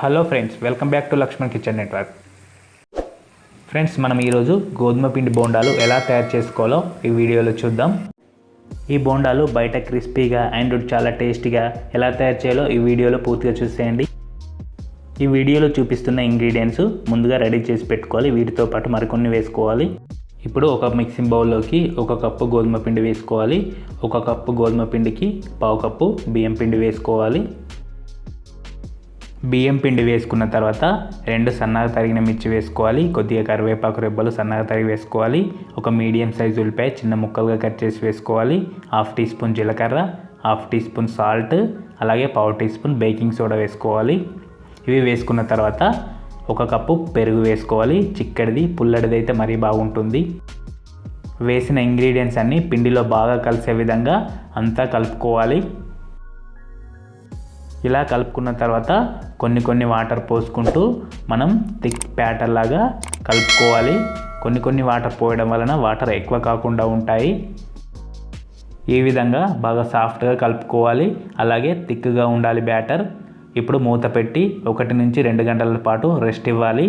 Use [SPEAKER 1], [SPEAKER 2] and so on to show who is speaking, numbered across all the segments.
[SPEAKER 1] Hello friends, welcome back to Lakshman kitchen network. Friends, మనం ఈరోజు గోధుమ పిండి బోండాలు ఎలా తయారు చేసుకోవాలో ఈ వీడియోలో చూద్దాం. ఈ బోండాలు బయట క్రిస్పీగా అండ్ చాలా టేస్టీగా ఎలా తయారు చేయాలో ఈ వీడియోలో పూర్తిగా చూసేయండి. ఈ వీడియోలో చూపిస్తున్న ఇంగ్రీడియంట్స్ ముందుగా రెడీ చేసి పెట్టుకోవాలి. వీటితో పాటు మరికొన్ని వేసుకోవాలి. ఇప్పుడు ఒక మిక్సింగ్ బౌల్లోకి 1 కప్పు గోధుమ పిండి వేసుకోవాలి. 1 కప్పు గోధుమ పిండికి 1/2 కప్పు బియ్యం పిండి వేసుకోవాలి. బియ్యం పిండి వేసుకున్న తర్వాత 2 సన్నగా తరిగిన మిర్చి వేసుకోవాలి. కొద్దిగా కరివేపాకు రెబ్బలు సన్నగా తరిగి వేసుకోవాలి. ఒక మీడియం సైజు ఉల్లిపాయ చిన్న ముక్కలుగా కట్ చేసి వేసుకోవాలి. 1/2 టీ స్పూన్ జీలకర్ర, 1/2 టీ స్పూన్ సాల్ట్, అలాగే 1/4 టీ స్పూన్ బేకింగ్ సోడా వేసుకోవాలి. ఇవి వేసుకున్న తర్వాత 1 కప్పు పెరుగు వేసుకోవాలి. చిక్కడిది, పుల్లడిది అయితే మరీ బాగుంటుంది. వేసిన ఇంగ్రీడియంట్స్ అన్నీ పిండిలో బాగా కలిసే విధంగా అంతా కలుపుకోవాలి. ఇలా కలుపుకున్న తర్వాత కొన్ని వాటర్ పోసుకుంటూ మనం థిక్ బ్యాటర్ లాగా కలుపుకోవాలి. కొన్ని వాటర్ పోయడం వలన వాటర్ ఎక్కువ కాకుండా ఉంటాయి. ఈ విధంగా బాగా సాఫ్ట్గా కలుపుకోవాలి. అలాగే థిక్గా ఉండాలి బ్యాటర్. ఇప్పుడు మూత పెట్టి 1 నుంచి 2 గంటల పాటు రెస్ట్ ఇవ్వాలి.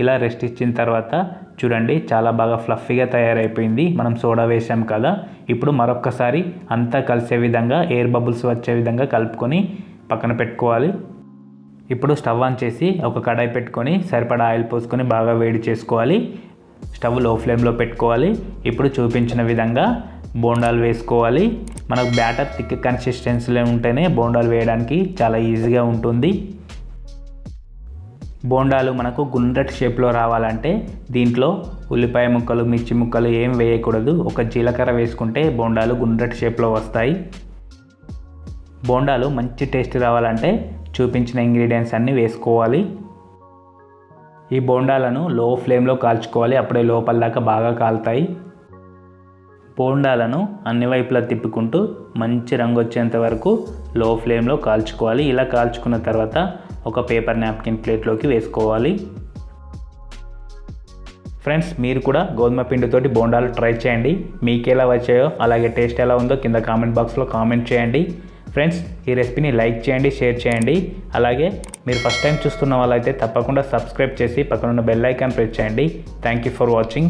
[SPEAKER 1] ఇలా రెస్ట్ ఇచ్చిన తర్వాత చూడండి, చాలా బాగా ఫ్లఫీగా తయారైపోయింది. మనం సోడా వేసాం కదా. ఇప్పుడు మరొక్కసారి అంతా కలిసే విధంగా ఎయిర్ బబుల్స్ వచ్చే విధంగా కలుపుకొని పక్కన పెట్టుకోవాలి. ఇప్పుడు స్టవ్ ఆన్ చేసి ఒక కడాయి పెట్టుకొని సరిపడా ఆయిల్ పోసుకొని బాగా వేడి చేసుకోవాలి. స్టవ్ లో ఫ్లేమ్లో పెట్టుకోవాలి. ఇప్పుడు చూపించిన విధంగా బోండాలు వేసుకోవాలి. మనకు బ్యాటర్ థిక్ కన్సిస్టెన్సీలో ఉంటేనే బోండాలు వేయడానికి చాలా ఈజీగా ఉంటుంది. బోండాలు మనకు గుండ్రటి షేప్లో రావాలంటే దీంట్లో ఉల్లిపాయ ముక్కలు, మిర్చి ముక్కలు ఏం వేయకూడదు. ఒక జీలకర్ర వేసుకుంటే బోండాలు గుండ్రటి షేప్లో వస్తాయి. బోండాలు మంచి టేస్ట్ రావాలంటే చూపించిన ఇంగ్రీడియంట్స్ అన్నీ వేసుకోవాలి. ఈ బోండాలను లో ఫ్లేమ్లో కాల్చుకోవాలి. అప్పుడే లోపల దాకా బాగా కాలుతాయి. బోండాలను అన్ని వైపులా తిప్పుకుంటూ మంచి రంగు వచ్చేంత వరకు లో ఫ్లేమ్లో కాల్చుకోవాలి. ఇలా కాల్చుకున్న తర్వాత ఒక పేపర్ నాప్కిన్ ప్లేట్లోకి వేసుకోవాలి. ఫ్రెండ్స్, మీరు కూడా గోధుమ పిండితోటి బోండాలు ట్రై చేయండి. మీకు ఎలా వచ్చాయో అలాగే టేస్ట్ ఎలా ఉందో కింద కామెంట్ బాక్స్లో కామెంట్ చేయండి. ఫ్రెండ్స్, ఈ రెసిపీని లైక్ చేయండి, షేర్ చేయండి. అలాగే మీరు ఫస్ట్ టైం చూస్తున్న వాళ్ళైతే తప్పకుండా సబ్స్క్రైబ్ చేసి పక్కనున్న బెల్ ఐకాన్ ప్రెస్ చేయండి. Thank you for watching.